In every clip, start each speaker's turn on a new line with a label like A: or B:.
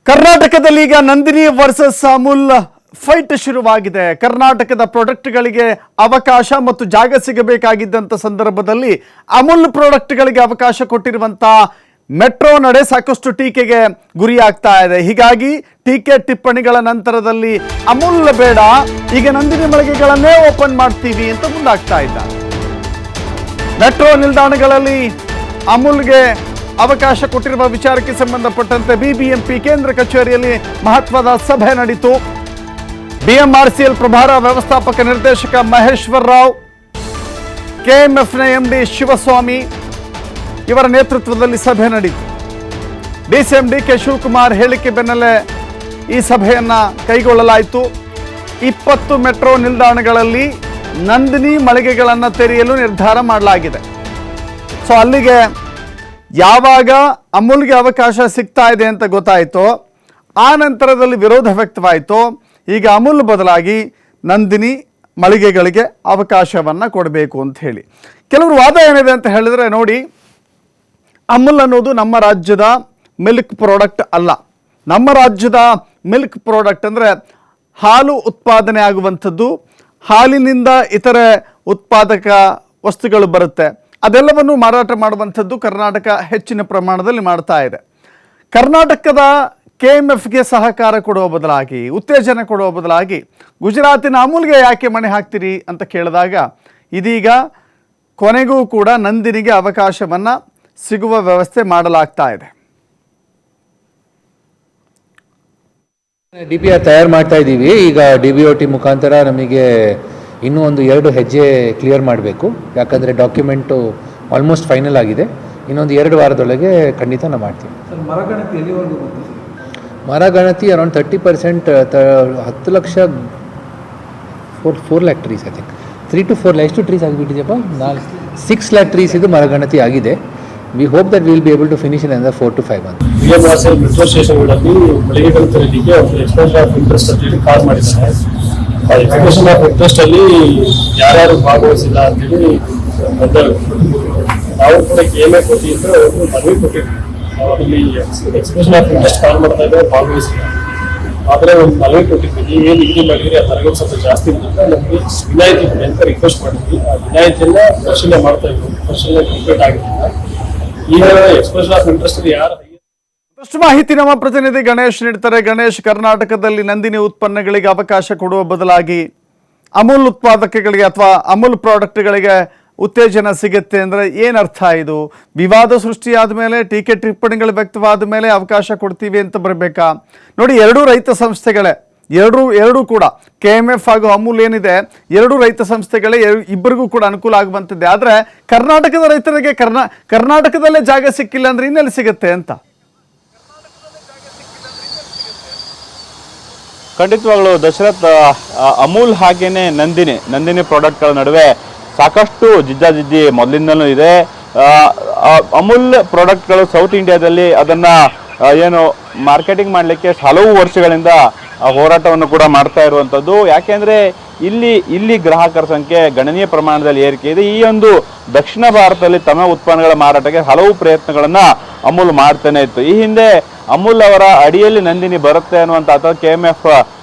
A: ಕರ್ನಾಟಕದಲ್ಲಿ ಈಗ Nandini versus Amul fight ಶುರುವಾಗಿದೆ. ಕರ್ನಾಟಕದ ಪ್ರಾಡಕ್ಟ್ಗಳಿಗೆ ಅವಕಾಶ ಮತ್ತು ಜಾಗ ಸಿಗಬೇಕಾಗಿದ್ದಂಥ ಸಂದರ್ಭದಲ್ಲಿ ಅಮೂಲ್ ಪ್ರಾಡಕ್ಟ್ಗಳಿಗೆ ಅವಕಾಶ ಕೊಟ್ಟಿರುವಂಥ ಮೆಟ್ರೋ ನಡೆ ಸಾಕಷ್ಟು ಟೀಕೆಗೆ ಗುರಿಯಾಗ್ತಾ ಇದೆ. ಹೀಗಾಗಿ ಟೀಕೆ ಟಿಪ್ಪಣಿಗಳ ನಂತರದಲ್ಲಿ ಅಮೂಲ್ ಬೇಡ, ಈಗ ನಂದಿನಿ ಮಳಿಗೆಗಳನ್ನೇ ಓಪನ್ ಮಾಡ್ತೀವಿ ಅಂತ ಮುಂದಾಗ್ತಾ ಇದ್ದಾರೆ. ಮೆಟ್ರೋ ನಿಲ್ದಾಣಗಳಲ್ಲಿ ಅಮೂಲ್ಗೆ ಅವಕಾಶ ಕೊಟ್ಟಿರುವ ವಿಚಾರಕ್ಕೆ ಸಂಬಂಧಪಟ್ಟಂತೆ ಬಿಬಿಎಂಪಿ ಕೇಂದ್ರ ಕಚೇರಿಯಲ್ಲಿ ಮಹತ್ವದ ಸಭೆ ನಡೆಯಿತು. ಬಿಎಂಆರ್ಸಿಎಲ್ ಪ್ರಭಾರ ವ್ಯವಸ್ಥಾಪಕ ನಿರ್ದೇಶಕ ಮಹೇಶ್ವರ್ ರಾವ್, ಕೆಎಂಎಫ್ನ ಎಂಡಿ ಶಿವಸ್ವಾಮಿ ಇವರ ನೇತೃತ್ವದಲ್ಲಿ ಸಭೆ ನಡೆಯಿತು. ಡಿಸಿಎಂ ಡಿಕೆ ಶಿವಕುಮಾರ್ ಹೇಳಿಕೆ ಬೆನ್ನಲ್ಲೇ ಈ ಸಭೆಯನ್ನ ಕೈಗೊಳ್ಳಲಾಯಿತು. 20 ಮೆಟ್ರೋ ನಿಲ್ದಾಣಗಳಲ್ಲಿ ನಂದಿನಿ ಮಳಿಗೆಗಳನ್ನು ತೆರೆಯಲು ನಿರ್ಧಾರ ಮಾಡಲಾಗಿದೆ. ಸೊ ಅಲ್ಲಿಗೆ ಯಾವಾಗ ಅಮೂಲ್ಗೆ ಅವಕಾಶ ಸಿಗ್ತಾ ಇದೆ ಅಂತ ಗೊತ್ತಾಯಿತು, ಆ ನಂತರದಲ್ಲಿ ವಿರೋಧ ವ್ಯಕ್ತವಾಯಿತು. ಈಗ ಅಮೂಲ್ ಬದಲಾಗಿ ನಂದಿನಿ ಮಳಿಗೆಗಳಿಗೆ ಅವಕಾಶವನ್ನು ಕೊಡಬೇಕು ಅಂತ ಹೇಳಿ ಕೆಲವರು ವಾದ ಏನಿದೆ ಅಂತ ಹೇಳಿದ್ರೆ, ನೋಡಿ, ಅಮೂಲ್ ಅನ್ನೋದು ನಮ್ಮ ರಾಜ್ಯದ ಮಿಲ್ಕ್ ಪ್ರಾಡಕ್ಟ್ ಅಲ್ಲ. ನಮ್ಮ ರಾಜ್ಯದ ಮಿಲ್ಕ್ ಪ್ರಾಡಕ್ಟ್ ಅಂದರೆ ಹಾಲು ಉತ್ಪಾದನೆ ಆಗುವಂಥದ್ದು, ಹಾಲಿನಿಂದ ಇತರೆ ಉತ್ಪಾದಕ ವಸ್ತುಗಳು ಬರುತ್ತೆ, ಅದೆಲ್ಲವನ್ನು ಮಾರಾಟ ಮಾಡುವಂಥದ್ದು ಕರ್ನಾಟಕ ಹೆಚ್ಚಿನ ಪ್ರಮಾಣದಲ್ಲಿ ಮಾಡ್ತಾ ಇದೆ. ಕರ್ನಾಟಕದ ಕೆಎಂಎಫ್ಗೆ ಸಹಕಾರ ಕೊಡುವ ಬದಲಾಗಿ, ಉತ್ತೇಜನ ಕೊಡುವ ಬದಲಾಗಿ ಗುಜರಾತಿನ ಅಮೂಲ್ಗೆ ಯಾಕೆ ಮಣೆ ಹಾಕ್ತೀರಿ ಅಂತ ಕೇಳಿದಾಗ, ಇದೀಗ ಕೊನೆಗೂ ಕೂಡ ನಂದಿನಿಗೆ ಅವಕಾಶವನ್ನು ಸಿಗುವ ವ್ಯವಸ್ಥೆ ಮಾಡಲಾಗ್ತಾ ಇದೆ.
B: DPR ತಯಾರು ಮಾಡ್ತಾ ಇದ್ದೀವಿ. ಈಗ DBOT ಮುಖಾಂತರ ನಮಗೆ ಇನ್ನೂ ಒಂದು 2 ಹೆಜ್ಜೆ ಕ್ಲಿಯರ್ ಮಾಡಬೇಕು. ಯಾಕಂದರೆ ಡಾಕ್ಯುಮೆಂಟು ಆಲ್ಮೋಸ್ಟ್ ಫೈನಲ್ ಆಗಿದೆ. ಇನ್ನೊಂದು 2 ವಾರದೊಳಗೆ ಖಂಡಿತ ನಾವು ಮಾಡ್ತೀವಿ.
C: ಮರಗಣತಿ ಎಲ್ಲಿವರೆಗೂ?
B: ಮರಗಣತಿ around 30%, 10 lakh 4 lakh trees, I think 3 to 4 lakh trees ಆಗಿಬಿಟ್ಟಿದೆಯಪ್ಪ. 6 ಲ್ಯಾಕ್ ಟ್ರೀಸ್ ಇದು ಮರಗಣತಿ ಆಗಿದೆ. We hope that will be able to finish in under 4 to 5 months.
C: BMRCL metro ಸ್ಟೇಷನ್ಗಳಲ್ಲಿ ಮಳಿಗೆಗಳು ತೆರೀಲಿಕ್ಕೆ ಒಂದು ಎಕ್ಸ್ಪ್ರೆಷನ್ ಆಫ್ ಇಂಟ್ರೆಸ್ಟ್ ಅಂತೇಳಿ ಕಾಲ್ ಮಾಡಿದ್ದಾರೆ. ಆ ಎಕ್ಸ್ಪ್ರೆಷನ್ ಆಫ್ ಇಂಟ್ರೆಸ್ಟ್ ಅಲ್ಲಿ ಯಾರ್ಯಾರು ಭಾಗವಹಿಸಿಲ್ಲ ಅಂತೇಳಿ ನಾವು ಕೂಡ KMF ವತಿಯಿಂದ ಒಂದು ಮನವಿ ಕೊಟ್ಟಿದ್ವಿ. ನಾವು ಅಲ್ಲಿ ಎಕ್ಸ್ಪ್ರೆಷನ್ ಆಫ್ ಇಂಟ್ರೆಸ್ಟ್ ಕಾಲ್ ಮಾಡ್ತಾ ಇದ್ದೇವೆ, ಭಾಗವಹಿಸಿಲ್ಲ. ಆದರೆ ಒಂದು ಮನವಿ ಕೊಟ್ಟಿದ್ವಿ, ಏನು ಡಿಗ್ರಿ ಮಾಡಿದ್ರಿ ಆ ತರಗತಿ ಸ್ವಲ್ಪ ಜಾಸ್ತಿ ಇರೋದ್ರಿಂದ ನಮಗೆ ವಿನಾಯಿತಿ ಕೊಡಿ ಅಂತ ರಿಕ್ವೆಸ್ಟ್ ಮಾಡಿದ್ವಿ. ಆ ವಿನಾಯಿತಿಯನ್ನ ಪರಿಶೀಲನೆ ಮಾಡ್ತಾ ಇದ್ವಿ, ಪರಿಶೀಲನೆ ಕಂಪ್ಲೀಟ್ ಆಗಿಲ್ಲ. ಈಗ ಎಕ್ಸ್ಪ್ರೆಷನ್ ಆಫ್ ಇಂಟ್ರೆಸ್ಟ್ ಯಾರು
A: ಅಷ್ಟು ಮಾಹಿತಿ ನಮ್ಮ ಪ್ರತಿನಿಧಿ ಗಣೇಶ್ ನೀಡ್ತಾರೆ. ಗಣೇಶ್, ಕರ್ನಾಟಕದಲ್ಲಿ ನಂದಿನಿ ಉತ್ಪನ್ನಗಳಿಗೆ ಅವಕಾಶ ಕೊಡುವ ಬದಲಾಗಿ ಅಮೂಲ್ ಉತ್ಪಾದಕಗಳಿಗೆ ಅಥವಾ ಅಮೂಲ್ ಪ್ರಾಡಕ್ಟ್ಗಳಿಗೆ ಉತ್ತೇಜನ ಸಿಗುತ್ತೆ ಅಂದರೆ ಏನರ್ಥ? ಇದು ವಿವಾದ ಸೃಷ್ಟಿಯಾದ ಮೇಲೆ, ಟೀಕೆ ಟಿಪ್ಪಣಿಗಳು ವ್ಯಕ್ತವಾದ ಮೇಲೆ ಅವಕಾಶ ಕೊಡ್ತೀವಿ ಅಂತ ಬರಬೇಕಾ? ನೋಡಿ, 2 ರೈತ ಸಂಸ್ಥೆಗಳೇ, ಎರಡೂ ಕೂಡ KMF ಹಾಗೂ ಅಮೂಲ್ ಏನಿದೆ, 2 ರೈತ ಸಂಸ್ಥೆಗಳೇ, ಇಬ್ಬರಿಗೂ ಕೂಡ ಅನುಕೂಲ ಆಗುವಂಥದ್ದೇ. ಆದರೆ ಕರ್ನಾಟಕದ ರೈತರಿಗೆ ಕರ್ನಾಟಕದಲ್ಲೇ ಜಾಗ ಸಿಕ್ಕಿಲ್ಲ ಅಂದರೆ ಇನ್ನೆಲ್ಲಿ ಸಿಗುತ್ತೆ ಅಂತ?
D: ಖಂಡಿತವಾಗ್ಲೂ ದಶರಥ್, ಅಮೂಲ್ ಹಾಗೇನೆ ನಂದಿನಿ ಪ್ರಾಡಕ್ಟ್ಗಳ ನಡುವೆ ಸಾಕಷ್ಟು ಜಿದ್ದಾಜಿದ್ದಿ ಮೊದಲಿಂದಲೂ ಇದೆ. ಅಮೂಲ್ ಪ್ರಾಡಕ್ಟ್ಗಳು ಸೌತ್ ಇಂಡಿಯಾದಲ್ಲಿ ಅದನ್ನು ಏನು ಮಾರ್ಕೆಟಿಂಗ್ ಮಾಡಲಿಕ್ಕೆ ಹಲವು ವರ್ಷಗಳಿಂದ ಹೋರಾಟವನ್ನು ಕೂಡ ಮಾಡ್ತಾ ಇರುವಂಥದ್ದು. ಯಾಕೆಂದರೆ ಇಲ್ಲಿ ಗ್ರಾಹಕರ ಸಂಖ್ಯೆ ಗಣನೀಯ ಪ್ರಮಾಣದಲ್ಲಿ ಏರಿಕೆ ಇದೆ. ಈ ಒಂದು ದಕ್ಷಿಣ ಭಾರತದಲ್ಲಿ ತಮ್ಮ ಉತ್ಪನ್ನಗಳ ಮಾರಾಟಕ್ಕೆ ಹಲವು ಪ್ರಯತ್ನಗಳನ್ನು ಅಮೂಲ್ ಮಾಡ್ತಾನೆ ಇತ್ತು. ಈ ಹಿಂದೆ ಅಮೂಲ್ ಅವರ ಅಡಿಯಲ್ಲಿ ನಂದಿನಿ ಬರುತ್ತೆ ಅನ್ನುವಂಥ ಅಥವಾ KMF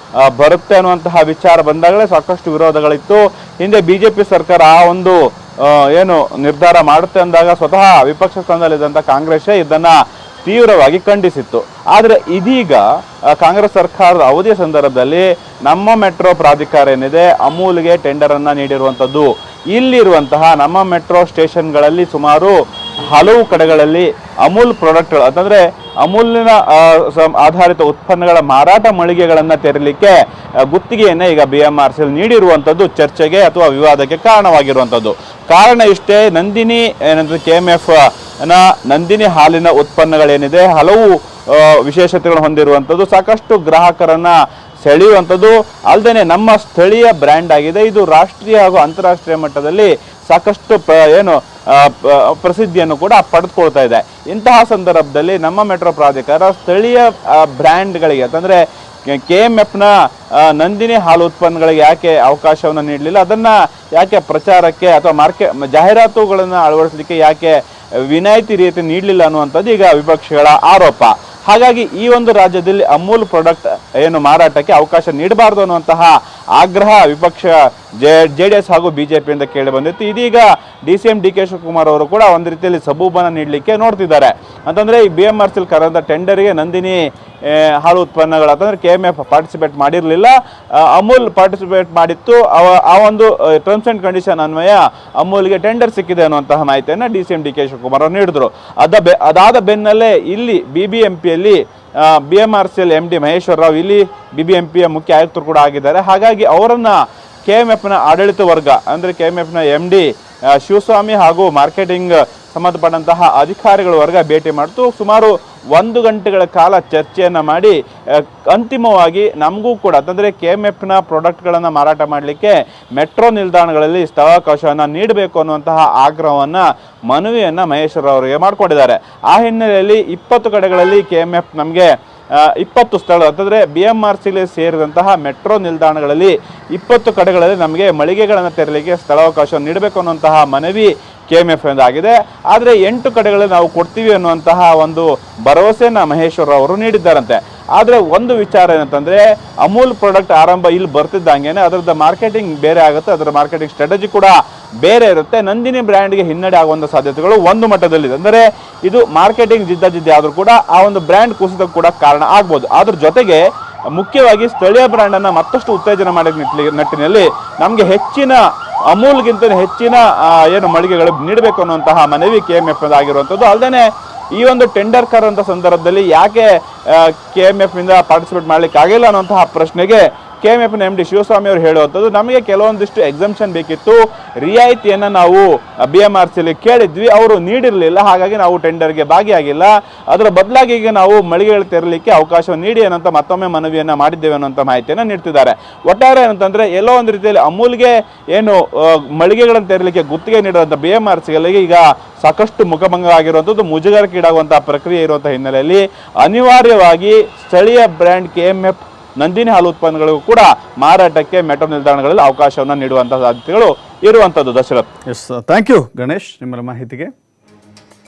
D: ಬರುತ್ತೆ ಅನ್ನುವಂತಹ ವಿಚಾರ ಬಂದಾಗಲೇ ಸಾಕಷ್ಟು ವಿರೋಧಗಳಿತ್ತು. ಹಿಂದೆ BJP ಸರ್ಕಾರ ಆ ಒಂದು ಏನು ನಿರ್ಧಾರ ಮಾಡುತ್ತೆ ಅಂದಾಗ ಸ್ವತಃ ವಿಪಕ್ಷ ಸ್ಥಾನದಲ್ಲಿದ್ದಂಥ ಕಾಂಗ್ರೆಸ್ಸೇ ಇದನ್ನು ತೀವ್ರವಾಗಿ ಖಂಡಿಸಿತ್ತು. ಆದರೆ ಇದೀಗ ಕಾಂಗ್ರೆಸ್ ಸರ್ಕಾರದ ಅವಧಿಯ ಸಂದರ್ಭದಲ್ಲಿ ನಮ್ಮ ಮೆಟ್ರೋ ಪ್ರಾಧಿಕಾರ ಏನಿದೆ, ಅಮೂಲ್ಗೆ ಟೆಂಡರನ್ನು ನೀಡಿರುವಂಥದ್ದು. ಇಲ್ಲಿರುವಂತಹ ನಮ್ಮ ಮೆಟ್ರೋ ಸ್ಟೇಷನ್ಗಳಲ್ಲಿ ಸುಮಾರು ಹಲವು ಕಡೆಗಳಲ್ಲಿ ಅಮೂಲ್ ಪ್ರಾಡಕ್ಟ್ಗಳು ಅಂತಂದರೆ ಅಮೂಲ್ನ ಆಧಾರಿತ ಉತ್ಪನ್ನಗಳ ಮಾರಾಟ ಮಳಿಗೆಗಳನ್ನು ತೆರಲಿಕ್ಕೆ ಗುತ್ತಿಗೆಯನ್ನು ಈಗ BMRCL ನೀಡಿರುವಂಥದ್ದು ಚರ್ಚೆಗೆ ಅಥವಾ ವಿವಾದಕ್ಕೆ ಕಾರಣವಾಗಿರುವಂಥದ್ದು. ಕಾರಣ ಇಷ್ಟೇ, ನಂದಿನಿ ಏನಂದರೆ KMF ನಂದಿನಿ ಹಾಲಿನ ಉತ್ಪನ್ನಗಳೇನಿದೆ ಹಲವು ವಿಶೇಷತೆಗಳು ಹೊಂದಿರುವಂಥದ್ದು, ಸಾಕಷ್ಟು ಗ್ರಾಹಕರನ್ನು ಸೆಳೆಯುವಂಥದ್ದು ಅಲ್ಲದೆ ನಮ್ಮ ಸ್ಥಳೀಯ ಬ್ರ್ಯಾಂಡ್ ಆಗಿದೆ. ಇದು ರಾಷ್ಟ್ರೀಯ ಹಾಗೂ ಅಂತಾರಾಷ್ಟ್ರೀಯ ಮಟ್ಟದಲ್ಲಿ ಸಾಕಷ್ಟು ಪ್ರಸಿದ್ಧಿಯನ್ನು ಕೂಡ ಪಡೆದುಕೊಳ್ತಾ ಇದೆ. ಇಂತಹ ಸಂದರ್ಭದಲ್ಲಿ ನಮ್ಮ ಮೆಟ್ರೋ ಪ್ರಾಧಿಕಾರ ಸ್ಥಳೀಯ ಬ್ರ್ಯಾಂಡ್ಗಳಿಗೆ ಅಂತಂದರೆ KMFನ ನಂದಿನಿ ಹಾಲು ಉತ್ಪನ್ನಗಳಿಗೆ ಯಾಕೆ ಅವಕಾಶವನ್ನು ನೀಡಲಿಲ್ಲ, ಅದನ್ನು ಯಾಕೆ ಪ್ರಚಾರಕ್ಕೆ ಅಥವಾ ಜಾಹೀರಾತುಗಳನ್ನು ಅಳವಡಿಸಲಿಕ್ಕೆ ಯಾಕೆ ವಿನಾಯಿತಿ ರೀತಿ ನೀಡಲಿಲ್ಲ ಅನ್ನುವಂಥದ್ದು ಈಗ ವಿಪಕ್ಷಗಳ ಆರೋಪ. ಹಾಗಾಗಿ ಈ ಒಂದು ರಾಜ್ಯದಲ್ಲಿ ಅಮೂಲ್ ಪ್ರಾಡಕ್ಟ್ ಏನು ಮಾರಾಟಕ್ಕೆ ಅವಕಾಶ ನೀಡಬಾರದು ಅನ್ನುವಂತಹ ಆಗ್ರಹ ವಿಪಕ್ಷ JDS ಹಾಗೂ ಬಿಜೆಪಿಯಿಂದ ಕೇಳಿ ಬಂದಿತ್ತು. ಇದೀಗ DCM DK ಶಿವಕುಮಾರ್ ಅವರು ಕೂಡ ಒಂದು ರೀತಿಯಲ್ಲಿ ಸಬೂಬನ ನೀಡಲಿಕ್ಕೆ ನೋಡ್ತಿದ್ದಾರೆ. ಅಂತಂದ್ರೆ ಈ BMRCL ಕರೆದ ಟೆಂಡರ್ಗೆ ನಂದಿನಿ ಹಾಲು ಉತ್ಪನ್ನಗಳು ಅಂತಂದ್ರೆ KMF ಪಾರ್ಟಿಸಿಪೇಟ್ ಮಾಡಿರಲಿಲ್ಲ, ಅಮೂಲ್ ಪಾರ್ಟಿಸಿಪೇಟ್ ಮಾಡಿತ್ತು. ಆ ಒಂದು ಟರ್ಮ್ಸ್ ಅಂಡ್ ಕಂಡೀಷನ್ ಅನ್ವಯ ಅಮೂಲ್ಗೆ ಟೆಂಡರ್ ಸಿಕ್ಕಿದೆ ಅನ್ನುವಂತಹ ಮಾಹಿತಿಯನ್ನು DCM DK ಶಿವಕುಮಾರ್ ಅವರು ನೀಡಿದ್ರು. ಅದಾದ ಬೆನ್ನಲ್ಲೇ ಇಲ್ಲಿ BBMPಯಲ್ಲಿ BMRCL MD ಮಹೇಶ್ವರ ರಾವ್ ಇಲ್ಲಿ BBMPಯ ಮುಖ್ಯ ಆಯುಕ್ತರು ಕೂಡ ಆಗಿದ್ದಾರೆ. ಹಾಗಾಗಿ ಅವರನ್ನ KMFನ ಆಡಳಿತ ವರ್ಗ ಅಂದರೆ KMFನ MD ಶಿವಸ್ವಾಮಿ ಹಾಗೂ ಮಾರ್ಕೆಟಿಂಗ್ ಸಂಬಂಧಪಟ್ಟಂತಹ ಅಧಿಕಾರಿಗಳ ವರ್ಗ ಭೇಟಿ ಮಾಡ್ತು. ಸುಮಾರು 1 ಗಂಟೆಗಳ ಕಾಲ ಚರ್ಚೆಯನ್ನು ಮಾಡಿ ಅಂತಿಮವಾಗಿ ನಮಗೂ ಕೂಡ ಅಂತಂದರೆ KMFನ ಪ್ರಾಡಕ್ಟ್ಗಳನ್ನು ಮಾರಾಟ ಮಾಡಲಿಕ್ಕೆ ಮೆಟ್ರೋ ನಿಲ್ದಾಣಗಳಲ್ಲಿ ಸ್ಥಳಾವಕಾಶವನ್ನು ನೀಡಬೇಕು ಅನ್ನುವಂತಹ ಆಗ್ರಹವನ್ನು ಮನವಿಯನ್ನು ಮಹೇಶ್ವರ ಅವರಿಗೆ ಮಾಡಿಕೊಂಡಿದ್ದಾರೆ. ಆ ಹಿನ್ನೆಲೆಯಲ್ಲಿ 20 ಕಡೆಗಳಲ್ಲಿ KMF ನಮಗೆ 20 ಸ್ಥಳ ಅಂತಂದರೆ BMRCL ಸೇರಿದಂತಹ ಮೆಟ್ರೋ ನಿಲ್ದಾಣಗಳಲ್ಲಿ 20 ಕಡೆಗಳಲ್ಲಿ ನಮಗೆ ಮಳಿಗೆಗಳನ್ನು ತೆರಲಿಕ್ಕೆ ಸ್ಥಳಾವಕಾಶವನ್ನು ನೀಡಬೇಕು ಅನ್ನುವಂತಹ ಮನವಿ KMF ಆಗಿದೆ. ಆದರೆ 8 ಕಡೆಗಳಲ್ಲಿ ನಾವು ಕೊಡ್ತೀವಿ ಅನ್ನುವಂತಹ ಒಂದು ಭರವಸೆಯನ್ನು ಮಹೇಶ್ವರ ಅವರು ನೀಡಿದ್ದಾರಂತೆ. ಆದರೆ ಒಂದು ವಿಚಾರ ಏನಂತಂದರೆ ಅಮೂಲ್ ಪ್ರಾಡಕ್ಟ್ ಆರಂಭ ಇಲ್ಲಿ ಬರ್ತಿದ್ದಂಗೆ ಅದರದ್ದು ಮಾರ್ಕೆಟಿಂಗ್ ಬೇರೆ ಆಗುತ್ತೆ, ಅದರ ಮಾರ್ಕೆಟಿಂಗ್ ಸ್ಟ್ರಾಟಜಿ ಕೂಡ ಬೇರೆ ಇರುತ್ತೆ. ನಂದಿನಿ ಬ್ರ್ಯಾಂಡ್ಗೆ ಹಿನ್ನಡೆ ಆಗುವಂಥ ಸಾಧ್ಯತೆಗಳು ಒಂದು ಮಟ್ಟದಲ್ಲಿದೆ. ಅಂದರೆ ಇದು ಮಾರ್ಕೆಟಿಂಗ್ ಜಿದ್ದಾಜಿದ್ದಿ ಆದರೂ ಕೂಡ ಆ ಒಂದು ಬ್ರ್ಯಾಂಡ್ ಕುಸಿತ ಕೂಡ ಕಾರಣ ಆಗ್ಬೋದು. ಅದ್ರ ಜೊತೆಗೆ ಮುಖ್ಯವಾಗಿ ಸ್ಥಳೀಯ ಬ್ರ್ಯಾಂಡನ್ನು ಮತ್ತಷ್ಟು ಉತ್ತೇಜನ ಮಾಡಿದ ನಿಟ್ಟಿನಲ್ಲಿ ನಮಗೆ ಹೆಚ್ಚಿನ ಅಮೂಲ್ಗಿಂತ ಹೆಚ್ಚಿನ ಏನು ಮಳಿಗೆಗಳು ನೀಡಬೇಕು ಅನ್ನುವಂತಹ ಮನವಿ KMF ಆಗಿರುವಂಥದ್ದು. ಅಲ್ಲದೆ ಈ ಒಂದು ಟೆಂಡರ್ ಕರೆದಂಥ ಸಂದರ್ಭದಲ್ಲಿ ಯಾಕೆ KMF ಇಂದ ಪಾರ್ಟಿಸಿಪೇಟ್ ಮಾಡಲಿಕ್ಕೆ ಆಗಿಲ್ಲ ಅನ್ನುವಂತಹ ಪ್ರಶ್ನೆಗೆ KMFನ MD ಶಿವಸ್ವಾಮಿ ಅವರು ಹೇಳುವಂಥದ್ದು, ನಮಗೆ ಕೆಲವೊಂದಿಷ್ಟು ಎಕ್ಸಂಪ್ಷನ್ ಬೇಕಿತ್ತು, ರಿಯಾಯಿತಿಯನ್ನು ನಾವು BMRCL ಕೇಳಿದ್ವಿ, ಅವರು ನೀಡಿರಲಿಲ್ಲ, ಹಾಗಾಗಿ ನಾವು ಟೆಂಡರ್ಗೆ ಭಾಗಿಯಾಗಿಲ್ಲ. ಅದರ ಬದಲಾಗಿ ಈಗ ನಾವು ಮಳಿಗೆಗಳು ತೆರಲಿಕ್ಕೆ ಅವಕಾಶ ನೀಡಿ ಅನ್ನೋಂಥ ಮತ್ತೊಮ್ಮೆ ಮನವಿಯನ್ನು ಮಾಡಿದ್ದೇವೆ ಅನ್ನೋಂಥ ಮಾಹಿತಿಯನ್ನು ನೀಡ್ತಿದ್ದಾರೆ. ಒಟ್ಟಾರೆ ಏನಂತಂದರೆ ಎಲ್ಲೋ ಒಂದು ರೀತಿಯಲ್ಲಿ ಅಮೂಲ್ಗೆ ಏನು ಮಳಿಗೆಗಳನ್ನು ತೆರಲಿಕ್ಕೆ ಗುತ್ತಿಗೆ ನೀಡುವಂಥ BMRCLಗೆ ಈಗ ಸಾಕಷ್ಟು ಮುಖಭಂಗ ಆಗಿರುವಂಥದ್ದು, ಮುಜುಗರಕ್ಕೀಡಾಗುವಂಥ ಪ್ರಕ್ರಿಯೆ ಇರುವಂಥ ಹಿನ್ನೆಲೆಯಲ್ಲಿ ಅನಿವಾರ್ಯವಾಗಿ ಸ್ಥಳೀಯ ಬ್ರ್ಯಾಂಡ್ KMF ನಂದಿನಿ ಹಾಲು ಉತ್ಪನ್ನಗಳಿಗೂ ಕೂಡ ಮಾರಾಟಕ್ಕೆ ಮೆಟ್ರೋ ನಿಲ್ದಾಣಗಳಲ್ಲಿ ಅವಕಾಶವನ್ನು ನೀಡುವಂತಹ ಸಾಧ್ಯತೆಗಳು ಇರುವಂಥದ್ದು. Dasharath.
A: Yes, thank you Ganesh ನಿಮ್ಮರ ಮಾಹಿತಿಗೆ.